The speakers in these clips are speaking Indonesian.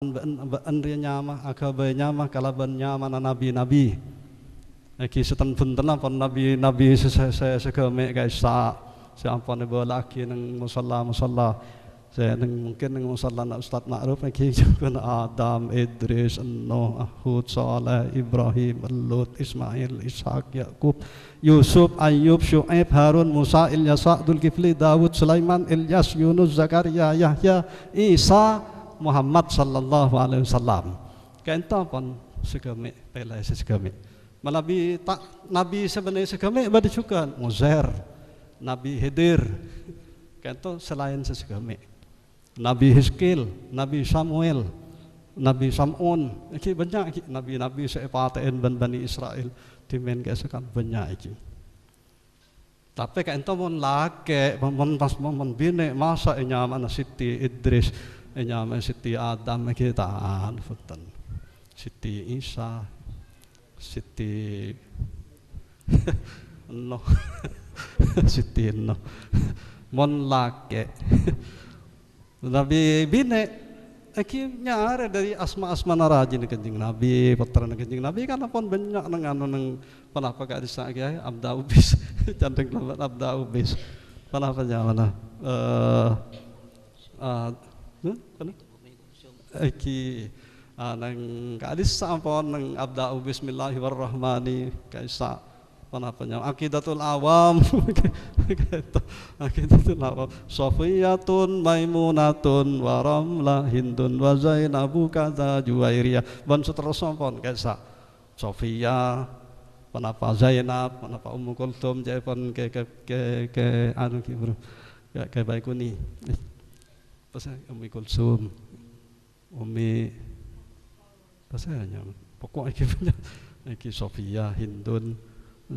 Baan ria nyama akabai nyama kalaban nyama na nabi aki setan punten pon nabi sekeme guys sa ampun bola aki nang musalla saya mungkin nang musalla na Ustaz Ma'ruf aki kun Adam Idris Nuh Hud Saleh Ibrahim Lut Ismail Ishaq Yakub Yusuf Ayyub Syuaib Harun Musa Ilyasa Dzulkifli Daud Sulaiman Ilyas Yunus Zakaria Yahya Isa Muhammad sallallahu alaihi wasallam. Kenta pun segame pelai segame. Malabi tak nabi sebenarnya segame bade juga Uzair, Nabi Khidir. Kenta selain segame. Nabi Hizkil, Nabi Samuel, Nabi Sam'un. Iki banyak nabi-nabi sepaten Bani Israel timen ke sekan banyak iki. Tapi kenta mon lake mon bine masa nya mana Siti Idris Enyama Siti Adam kita futan Siti Isa Siti no Siti no mon lake Nabi bine akhirnya ada dari asma naraji ni kanjeng Nabi putra kanjeng Nabi kan pun banyak nang anu nang panapa ka disa kiai abda ubis candeng lawan abda ubis panapa mana Eki nang kadis sampon nang abda'u bismillahirrahmanirrahim kaisa panapanya aqidatul awam aqidatul awam Sofiyatun Maimunatun wa Ramlah Hindun wa Zainabu kaza Juwairiyah ban seterusnya pon kaisa Sofia panapa Zainab panapa Ummu Kulthum japon ke anu ki bro ke baikuni pasal Ummi Kulsum, Ummi pasalnya pokok iki Sofia, Hindun,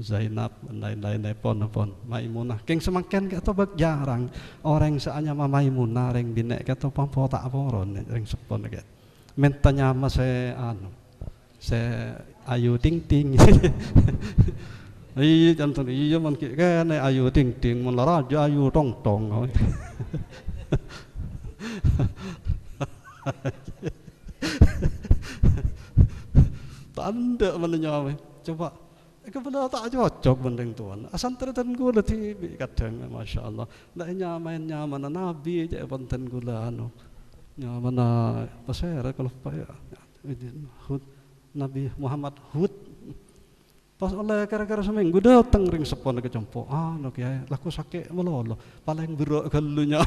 Zainab, lain-lain pon Maimunah. Keng semakin kata bag jarang orang seanya Maimunah reng binek kata pampo tak poron reng sepon ket. Mentanya mas saya ayu ting. Iya contoh iya man kan ayu ting mun raja ayu tong. Tanda menanya coba kebenar tak cocok bendeng tuan asan terten gula tibi kadang masya Allah nak nyaman nyaman nabi je panten gula anu nyaman pasir kalau paya Nabi Muhammad Hud pas oleh kira-kira seminggu datang ring sepon ke campo nok ya laku sakit melolo paling berok galunya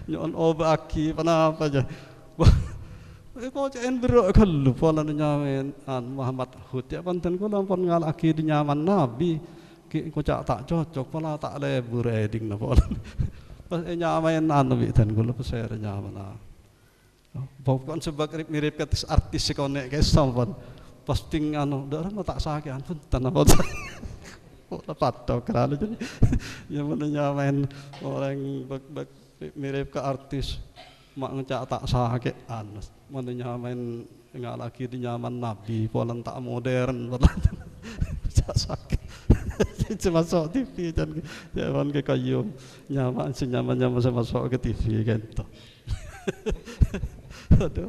nyon obaki panapa aja kok cen berok galu pola nyamen Muhammad Hud ya panten kula pon ngalaki di nyaman nabi ki kocak tak cocok pola tak lebur eding na pola pas nyamen nabi dan kula peser nyaman pokoknya sebab mirip katis artis konek ke sampun posting anu darah tak sakian pun tanah pot patok kerana jadi yang mana nyamen orang mirip ke artis mak ngecak tak sakit anus mana nyamen nggak lagi di nyaman nabi polan tak modern tak sakit cuma masuk TV dan jangan ke kayu nyaman senyaman masuk ke TV gitu aduh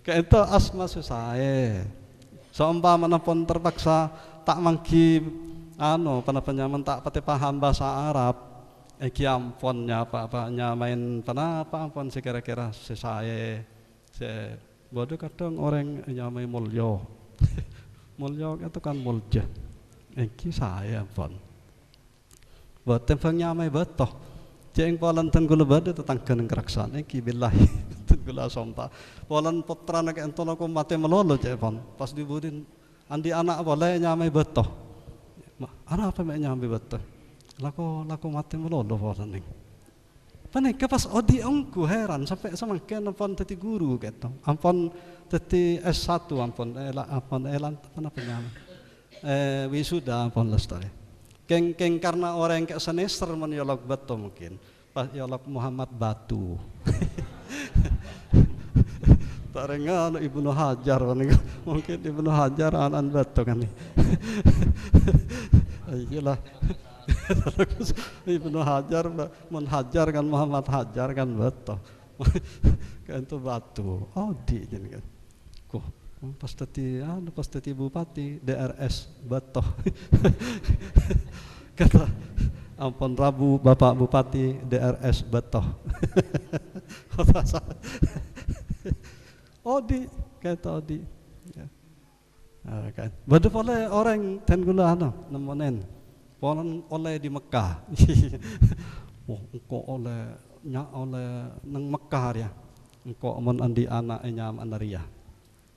kayak itu asma susah seumpama pun terpaksa tak mangki anu penyaman tak pati paham bahasa Arab iki amponnya apa-apanya main penapa ampon sekira-kira saya bodoh kadang orang nyamai mulyo mulyo itu kan mulja iki saya ampon buat tembang nyamai betoh jeng polan tenggul bade tetangkan keraksan iki billahi tenggula sompa polan putra nak entol aku mate melolo jepon pas dibudin andi anak boleh nyamai betoh anak apa mek nyamai betoh laku mate melolo polan ning panik pas odi ongku heran sampai semakin ampun teti guru gitu ampun teti S1 ampun elan apa nyamai wisuda ampun lestari keng karena orang kayak semester menyolok batu mungkin pas yolok Muhammad Batu tak rengal Ibnu Hajar mungkin Ibnu Hajar anan batu kan nih ayolah Ibnu Hajar menhajar kan Muhammad Hajar kan betul kan itu batu Odi jadi kan kok pas tadi bupati DRS Batoh kata ampun Rabu Bapak Bupati DRS Batoh Odi kata Odi ya. Kan bade oleh orang ten gula nemonen ponen oleh di Mekah kok oleh nang Mekah ya engkau mon andi anak nyam anaria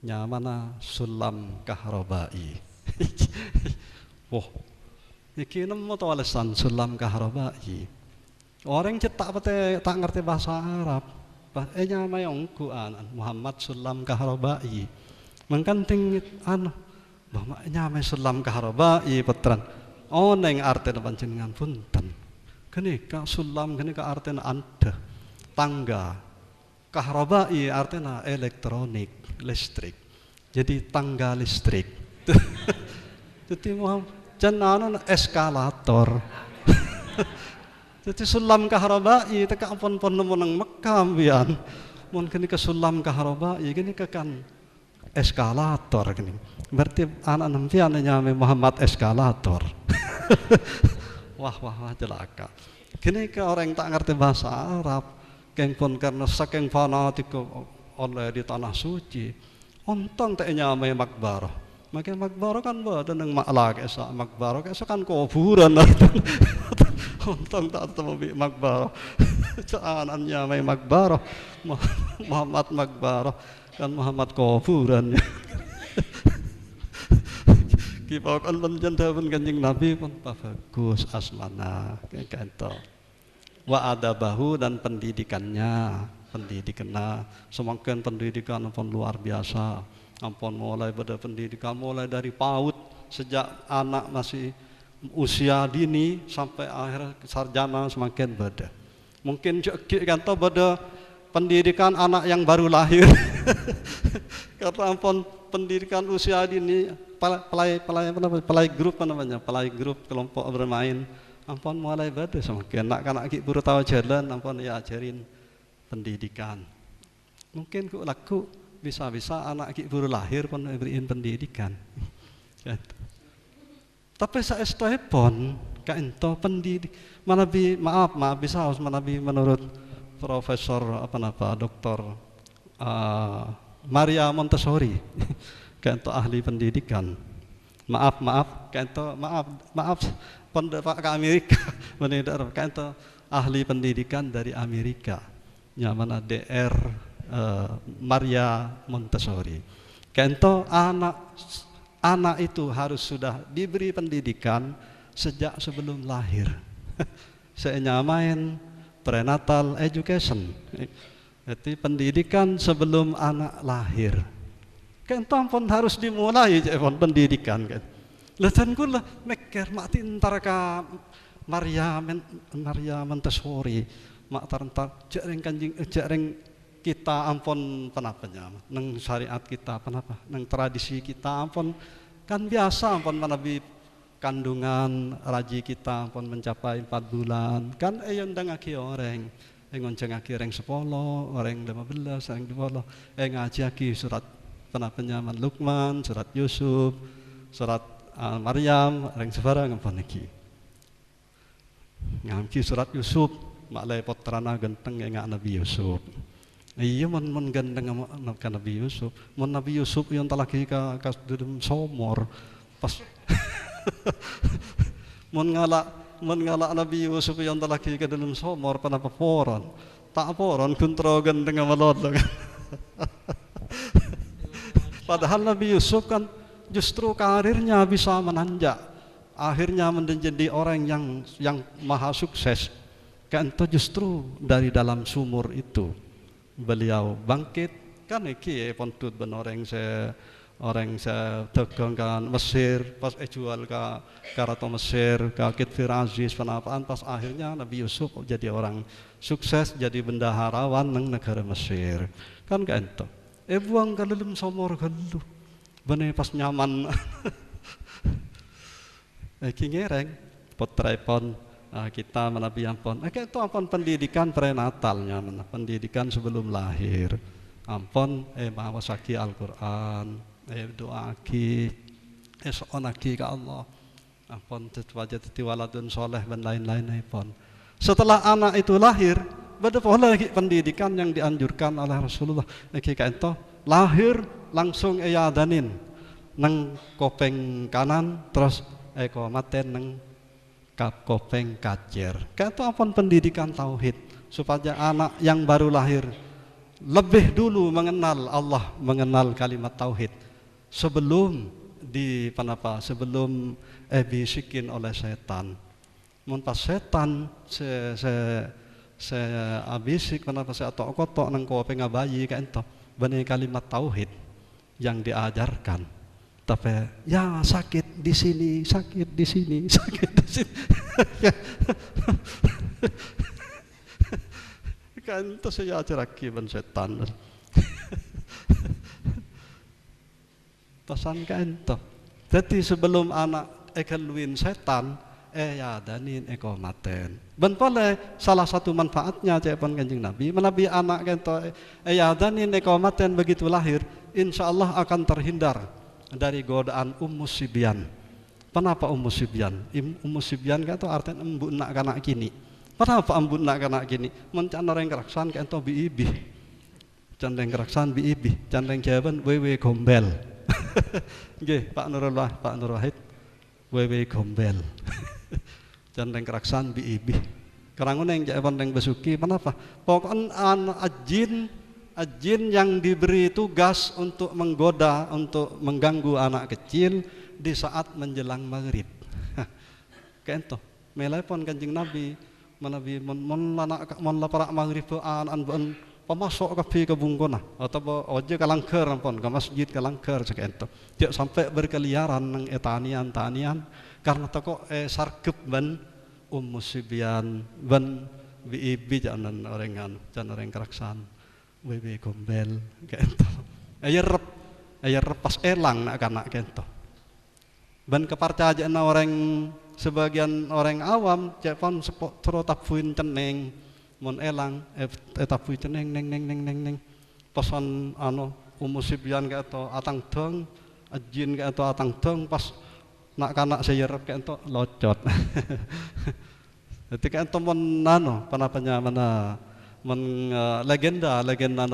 nyamana sulam kahrobai iki nemu to alasan sulam kahrobai orang cetak pete tak ngerti bahasa Arab nyama yang anan Muhammad sulam kahrobai mengkanting bahwa nyama sulam kahrobai petran neng artinya panjenengan punten kenika sulam kenika artinya anda tangga kahrobai artinya elektronik listrik jadi tangga listrik jadi jangan eskalator jadi sulam kahrobai teka pon nang Mekah bian mungkin ke sulam kahrobai gini kan eskalator gini berarti anak nampian nyame Muhammad eskalator wah celaka gini ke orang tak ngerti bahasa Arab kengkon karena saking fanatik oleh di tanah suci ontong tak nyamai makbaroh makanya makbaroh kan badan yang maklak esa makbaroh esa kan kuburan ontong tak temu makbaroh caanan nyamai makbaroh Muhammad makbaroh kan Muhammad kuburan kipau kan penjendaan kanjeng Nabi pun bagus asmana kayak gitu wa adabahu dan pendidikannya semakin pendidikan ampun luar biasa ampun mulai pada pendidikan mulai dari PAUD sejak anak masih usia dini sampai akhir sarjana semakin beda mungkin kan to pada pendidikan anak yang baru lahir karena ampun pendidikan usia dini pelai grup apa namanya pelai grup kelompok bermain ampun mulai beda semakin anak-anak baru tahu jalan ampun ya ajarin pendidikan mungkin ku laku bisa anak baru lahir pun beriin pendidikan tapi saya pun kaento pendidik maaf bisa harus manabi menurut Profesor Dr. Maria Montessori kaento ahli pendidikan maaf pendapat ke Amerika menedar kaento ahli pendidikan dari Amerika nyamana DR Maria Montessori kaento anak itu harus sudah diberi pendidikan sejak sebelum lahir saya nyamain prenatal education jadi pendidikan sebelum anak lahir kaento pun harus dimulai pendidikan kan lesan kula mikir mak tintar ka Maria Montessori mak tarentar jareng kita ampun penapanya nang syariat kita penapa nang tradisi kita ampun kan biasa ampun manabi kandungan raji kita ampun mencapai 4 bulan kan ayon dangaki orang ngoncengaki orang 10 orang 15 orang 20 ngaji aki surat penapanya Luqman surat Yusuf surat Maryam orang sebarang ampun iki ngamki surat Yusuf maklai potrana genteng nga Nabi Yusuf iya mon ganteng ka Nabi Yusuf mon Nabi Yusuf yang talaki ka dalam somor pas mon ngala Nabi Yusuf yang talaki ka dalam somor panapaporan tak poron kontro ganteng nga malodong padahal Nabi Yusuf kan justru karirnya bisa menanjak akhirnya menjadi orang yang maha sukses kan itu justru dari dalam sumur itu beliau bangkit kan iki pontut ben orang saya dagang kan Mesir pas jual ke Karato Mesir ke Kitfir Aziz penapaan pas akhirnya Nabi Yusuf jadi orang sukses jadi bendaharawan nang negara Mesir kan itu buang ke dalam sumur gelu bener pas nyaman iki ngereng potrepon kita menabi ampun. Itu ampun pendidikan prenatalnya, pendidikan sebelum lahir. Ampun mawasaki Al-Quran, doaki, so'onaki ke Allah. Ampun wajah titi waladun soleh dan lain-lain ampun. Setelah anak itu lahir, ada pola lagi pendidikan yang dianjurkan oleh Rasulullah. Itu lahir langsung eyadanin nang kopeng kanan, terus komaten nang kopeng kacer. Itu apa pendidikan tauhid supaya anak yang baru lahir lebih dulu mengenal Allah, mengenal kalimat tauhid sebelum sebelum bisikin oleh setan. Pas setan saya abisik saya kotok nang kopeng bayi itu benih kalimat tauhid yang diajarkan. Tapi ya sakit di sini, sakit di sini, sakit di sini. Kan itu saya ajaraki ben setan. Pesan kan itu. Jadi sebelum anak keluin setan, ya danin komaten. Ben pole salah satu manfaatnya cepon Kanjeng Nabi, menabi anak kento ya danin komaten begitu lahir, insyaallah akan terhindar dari godaan ummus sibyan. Kenapa ummus sibyan? Ummus sibyan itu artinya embuk nak kanak kini. Kenapa embuk nak kanak kini? Mencan orang keraksan kento biibi. Candeng keraksan biibi, candeng jawaban wewe gombel. Nggih, Pak Nurullah, Pak Nur Wahid. Wewe gombel. Candeng keraksan biibi. Kerangune yang jawaban yang besuki, kenapa? Pokoknya jin yang diberi tugas untuk menggoda, untuk mengganggu anak kecil di saat menjelang maghrib. Kayak itu, melepon Kanjeng Nabi, mon laparak maghrib an pemasok kafe ke bungkona atau oje kalangker pon ke masjid kalangker kayak itu. Dia sampai berkeliaran nang etanian karena toko sarkep ban musibyan ban biibi jangan orang keraksan. Wewe gombel gitu. Ayar pas elang nak kanak gitu. Ben kepercayaan orang sebagian orang awam cepon sepotro tabuin ceneng mon elang tabuin ceneng neng pasan umusibyan gitu atang dong jin gitu atang dong pas nak kanak sayerep gitu locot. Jadi kan temen panapanya mana legenda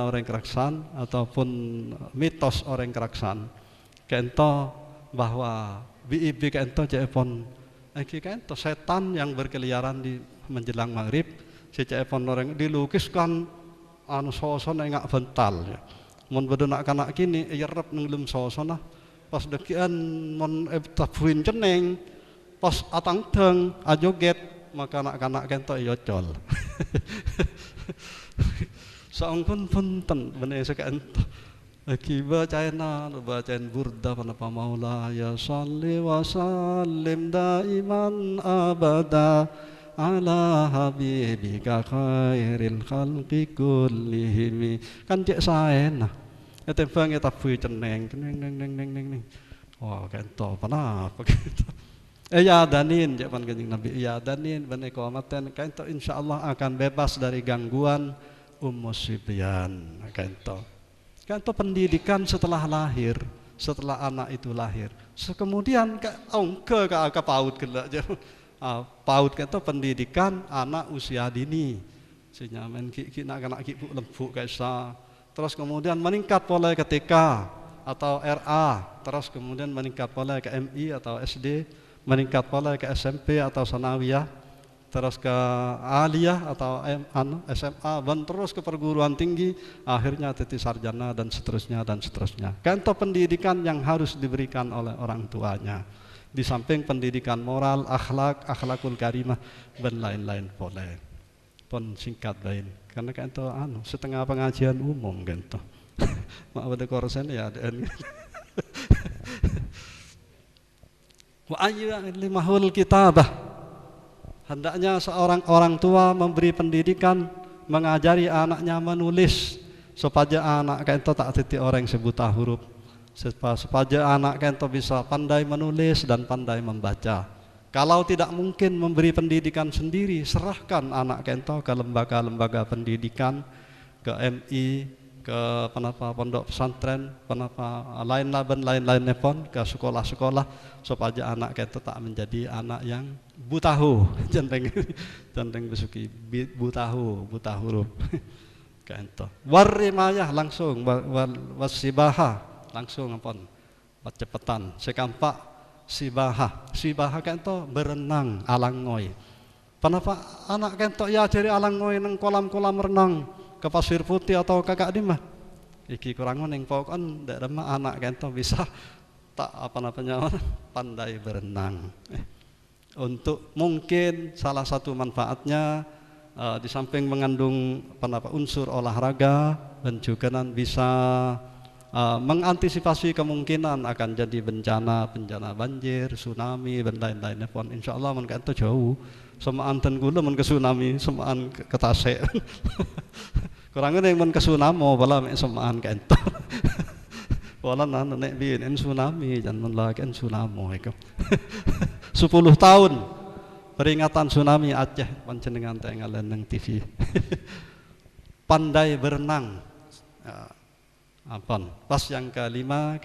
orang keraksan ataupun mitos orang keraksan kento bahwa biibi kento cepon kento setan yang berkeliaran di menjelang maghrib si cepon orang dilukiskan sosona ngak bental ya. Mon bedenak kanak kini yerep ngelum sosona pas dekian mon tabuin ceneng pas atang deng ajoget maka anak-anak kento yocol. Saungkun punten bener sekento. Aki bacain burda panapa maula ya salli wa sallim daiman abada ala habibika khairil khalqi kullihim. Kan cek saena. Etembang tabuh ceneng neng. Wah kento panapa gitu. Ya danin jawaban Kanjeng Nabi. Ya danin bener komatan kento insyaallah akan bebas dari gangguan ummus sibyan kento. Kento pendidikan setelah lahir, setelah anak itu lahir. Kemudian ke paut kelak paut kento pendidikan anak usia dini. Senyamen ki nak kanak ki lembuk kaisa. Terus kemudian meningkat pola ke TK atau RA, terus kemudian meningkat pola ke MI atau SD, meningkat pola ke SMP atau sanawiyah, terus ke aliyah atau SMA, dan terus ke perguruan tinggi, akhirnya titik sarjana dan seterusnya dan seterusnya. Kanto pendidikan yang harus diberikan oleh orang tuanya, di samping pendidikan moral, akhlakul karimah dan lain-lain boleh. Pon singkat lain, karena kanto setengah pengajian umum kanto. Mak pada korsen ya ada. Wa ayya limahul kitabah. Hendaknya seorang orang tua memberi pendidikan, mengajari anaknya menulis supaya anak kento tak titik orang sebuta huruf, supaya anak kento bisa pandai menulis dan pandai membaca. Kalau tidak mungkin memberi pendidikan sendiri, serahkan anak kento ke lembaga-lembaga pendidikan, ke MI, ke pondok pesantren, lain-lainnya pun ke sekolah-sekolah, supaya anak kento tak menjadi anak yang butahu, janteng besuki butahu kento. Warimayah langsung, wasibaha langsung ampun, cepetan, sekampak. Sibaha kento berenang alangoi. Kenapa anak kento ya jadi alangoi neng kolam-kolam renang ke pasir putih atau kakak dimah? Iki kurang neng pokon dek remah anak kento bisa tak pandai berenang. Untuk mungkin salah satu manfaatnya di samping mengandung unsur olahraga dan juga bisa mengantisipasi kemungkinan akan jadi bencana banjir, tsunami dan lain-lainnya pun insyaallah mun kaento jauh semaan ten gula mun ke tsunami semaan ke Tasik kurang yang mun ke tsunami bala mek semaan kaento wala nek biyen tsunami jan mun lagi tsunami iku 10 tahun peringatan tsunami Aceh panjenengan tengalen nang TV pandai berenang. Pas yang kelima